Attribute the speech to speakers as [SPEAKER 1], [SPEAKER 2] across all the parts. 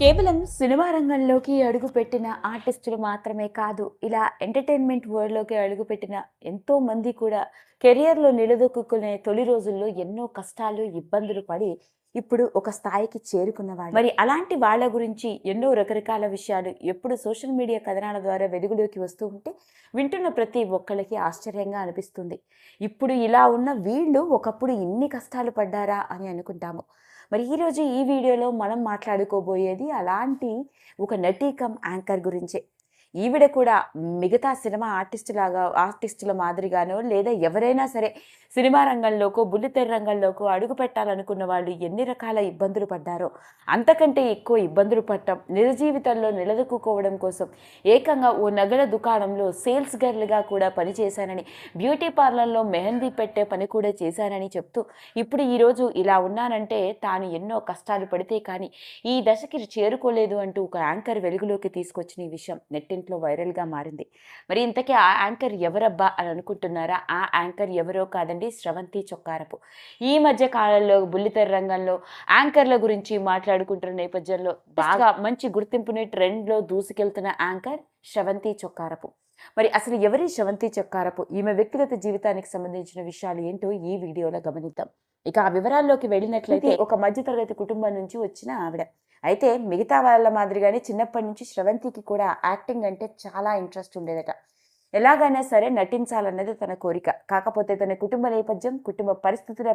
[SPEAKER 1] కేవలం సినిమా రంగంలోకి అడుగుపెట్టిన ఆర్టిస్టులు మాత్రమే కాదు, ఇలా ఎంటర్టైన్మెంట్ వరల్డ్‌లోకి అడుగుపెట్టిన ఎంతో మంది కూడా కెరియర్‌లో నిలదొక్కుకునే తొలి రోజుల్లో ఎన్నో కష్టాలు, ఇబ్బందులు పడి ఇప్పుడు ఒక స్థాయికి చేరుకున్నవాళ్ళు. మరి అలాంటి వాళ్ళ గురించి ఎన్నో రకరకాల విషయాలు ఎప్పుడు సోషల్ మీడియా కథనాల ద్వారా వెలుగులోకి వస్తూ ఉంటే వింటున్న ప్రతి ఒక్కళ్ళకి ఆశ్చర్యంగా అనిపిస్తుంది. ఇప్పుడు ఇలా ఉన్న వీళ్ళు ఒకప్పుడు ఇన్ని కష్టాలు పడ్డారా అని అనుకుంటాము. మరి ఈరోజు ఈ వీడియోలో మనం మాట్లాడుకోబోయేది అలాంటి ఒక నటి కమ్ యాంకర్ గురించే. ఈవిడ కూడా మిగతా సినిమా ఆర్టిస్టుల మాదిరిగానో లేదా ఎవరైనా సరే సినిమా రంగంలోకో బుల్లితెర రంగంలోకో అడుగు పెట్టాలనుకున్న వాళ్ళు ఎన్ని రకాల ఇబ్బందులు పడ్డారో అంతకంటే ఎక్కువ ఇబ్బందులు పడటం, నిజ జీవితంలో నిలదొక్కుకోవడం కోసం ఏకంగా ఓ నగల దుకాణంలో సేల్స్ గర్ల్గా కూడా పనిచేశానని, బ్యూటీ పార్లర్లో మెహందీ పెట్టే పని కూడా చేశానని చెప్తూ ఇప్పుడు ఈరోజు ఇలా ఉన్నానంటే తాను ఎన్నో కష్టాలు పడితే కానీ ఈ దశకి చేరుకోలేదు అంటూ ఒక యాంకర్ వెలుగులోకి తీసుకొచ్చిన ఈ విషయం నెట్టింట్లో వైరల్గా మారింది. మరి ఇంతకీ ఆ యాంకర్ ఎవరబ్బా అని అనుకుంటున్నారా? ఆ యాంకర్ ఎవరో కాదండి, స్రవంతి చొక్కారపు. ఈ మధ్య కాలంలో బుల్లితెర రంగంలో యాంకర్ల గురించి మాట్లాడుకుంటున్న నేపథ్యంలో బాగా మంచి గుర్తింపుని ట్రెండ్లో దూసుకెళ్తున్న యాంకర్ స్రవంతి చొక్కారపు. మరి అసలు ఎవరి స్రవంతి చొక్కారపు, ఈమె వ్యక్తిగత జీవితానికి సంబంధించిన విషయాలు ఏంటో ఈ వీడియోలో గమనిద్దాం. ఇక ఆ వివరాల్లోకి వెళ్ళినట్లయితే ఒక మధ్యతరగతి కుటుంబం నుంచి వచ్చిన ఆవిడ. అయితే మిగతా వాళ్ళ మాదిరిగానే చిన్నప్పటి నుంచి స్రవంతికి కూడా యాక్టింగ్ అంటే చాలా ఇంట్రెస్ట్ ఉండేదట. ఎలాగైనా సరే నటించాలన్నది తన కోరిక. కాకపోతే తన కుటుంబ నేపథ్యం, కుటుంబ పరిస్థితుల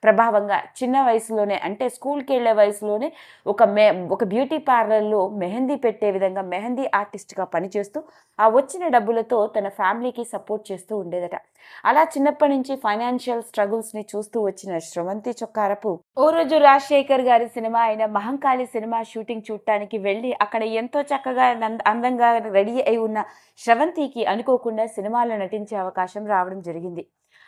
[SPEAKER 1] ప్రభావంగా చిన్న వయసులోనే, అంటే స్కూల్కి వెళ్ళే వయసులోనే ఒక బ్యూటీ పార్లర్లో మెహందీ పెట్టే విధంగా మెహందీ ఆర్టిస్ట్గా పనిచేస్తూ ఆ వచ్చిన డబ్బులతో తన ఫ్యామిలీకి సపోర్ట్ చేస్తూ ఉండేదట. అలా చిన్నప్పటి నుంచి ఫైనాన్షియల్ స్ట్రగుల్స్ని చూస్తూ వచ్చిన స్రవంతి చొక్కారపు ఓ రోజు రాజశేఖర్ గారి సినిమా అయిన మహంకాళి సినిమా షూటింగ్ చూడటానికి వెళ్ళి అక్కడ ఎంతో చక్కగా అందంగా రెడీ అయి ఉన్న స్రవంతికి అనుకోకుండా సినిమాలో నటించే అవకాశం రావడం జరిగింది.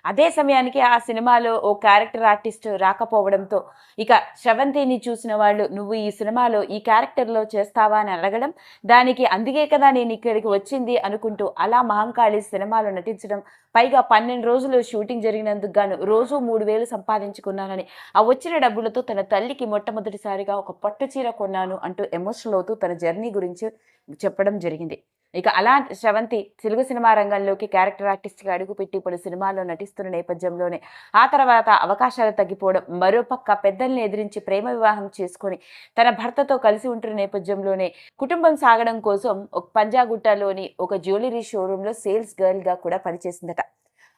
[SPEAKER 1] అదే సమయానికి ఆ సినిమాలో ఓ క్యారెక్టర్ ఆర్టిస్ట్ రాకపోవడంతో ఇక స్రవంతిని చూసిన వాళ్ళు, నువ్వు ఈ సినిమాలో ఈ క్యారెక్టర్లో చేస్తావా అని అడగడం, దానికి అందుకే కదా నేను ఇక్కడికి వచ్చింది అనుకుంటూ అలా మహంకాళి సినిమాలో నటించడం, పైగా 12 రోజులు షూటింగ్ జరిగినందుకు గాను రోజు 3,000 సంపాదించుకున్నానని, ఆ వచ్చిన డబ్బులతో తన తల్లికి మొట్టమొదటిసారిగా ఒక పట్టు చీర కొన్నాను అంటూ ఎమోషనల్ అవుతూ తన జర్నీ గురించి చెప్పడం జరిగింది. ఇక అలా స్రవంతి తెలుగు సినిమా రంగంలోకి క్యారెక్టర్ ఆర్టిస్ట్గా అడుగుపెట్టి పలు సినిమాల్లో నటిస్తున్న నేపథ్యంలోనే ఆ తర్వాత అవకాశాలు తగ్గిపోవడం, మరోపక్క పెద్దల్ని ఎదిరించి ప్రేమ వివాహం చేసుకొని తన భర్తతో కలిసి ఉంటున్న నేపథ్యంలోనే కుటుంబం సాగడం కోసం ఒక పంజాగుట్టలోని ఒక జ్యువెలరీ షోరూంలో సేల్స్ గర్ల్గా కూడా పనిచేసిందట.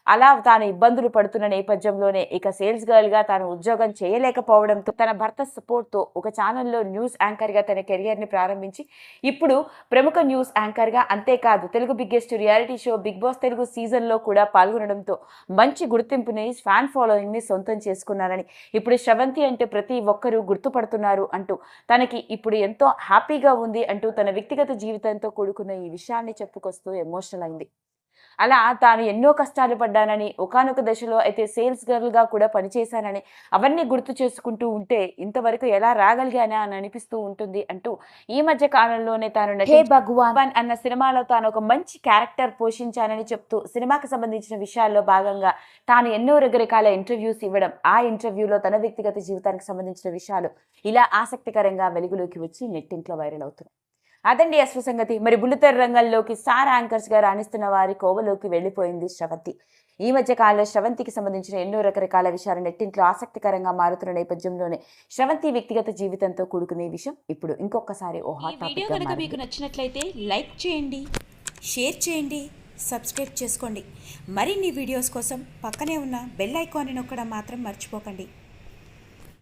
[SPEAKER 1] అలా తాను ఇబ్బందులు పడుతున్న నేపథ్యంలోనే ఇక సేల్స్ గర్ల్గా తాను ఉద్యోగం చేయలేకపోవడంతో తన భర్త సపోర్ట్తో ఒక ఛానల్లో న్యూస్ యాంకర్గా తన కెరియర్ని ప్రారంభించి ఇప్పుడు ప్రముఖ న్యూస్ యాంకర్గా, అంతేకాదు Telugu biggest reality show Bigg Boss Telugu సీజన్లో కూడా పాల్గొనడంతో మంచి గుర్తింపుని, ఫ్యాన్ ఫాలోయింగ్ని సొంతం చేసుకున్నారని, ఇప్పుడు స్రవంతి అంటే ప్రతి ఒక్కరూ గుర్తుపడుతున్నారు అంటూ తనకి ఇప్పుడు ఎంతో హ్యాపీగా ఉంది అంటూ తన వ్యక్తిగత జీవితంతో కూడుకున్న ఈ విషయాన్ని చెప్పుకొస్తూ ఎమోషనల్ అయింది. అలా తాను ఎన్నో కష్టాలు పడ్డానని, ఒకానొక దశలో అయితే సేల్స్ గర్ల్గా కూడా పనిచేశానని, అవన్నీ గుర్తు చేసుకుంటూ ఉంటే ఇంతవరకు ఎలా రాగలిగానా అని అనిపిస్తూ ఉంటుంది అంటూ ఈ మధ్య కాలంలోనే తాను హే భగవాన్ అన్న సినిమాలో తాను ఒక మంచి క్యారెక్టర్ పోషించానని చెప్తూ సినిమాకి సంబంధించిన విషయాల్లో భాగంగా తాను ఎన్నో రకరకాల ఇంటర్వ్యూస్ ఇవ్వడం, ఆ ఇంటర్వ్యూలో తన వ్యక్తిగత జీవితానికి సంబంధించిన విషయాలు ఇలా ఆసక్తికరంగా వెలుగులోకి వచ్చి నెట్టింట్లో వైరల్ అవుతున్నాయి. అదండి అసలు సంగతి. మరి బుల్లితెర రంగంలోకి స్టార్ యాంకర్స్గా రాణిస్తున్న వారి కోవలోకి వెళ్ళిపోయింది స్రవంతి. ఈ మధ్య కాలంలో స్రవంతికి సంబంధించిన ఎన్నో రకరకాల విషయాలు నెట్టింట్లో ఆసక్తికరంగా మారుతున్న నేపథ్యంలోనే స్రవంతి వ్యక్తిగత జీవితంతో కూడుకునే విషయం ఇప్పుడు ఇంకొకసారి ఓ హాట్ టాపిక్.
[SPEAKER 2] వీడియో కనుక మీకు నచ్చినట్లయితే లైక్ చేయండి, షేర్ చేయండి, సబ్స్క్రైబ్ చేసుకోండి. మరిన్ని వీడియోస్ కోసం పక్కనే ఉన్న బెల్ ఐకాన్ని నొక్కడం మాత్రం మర్చిపోకండి.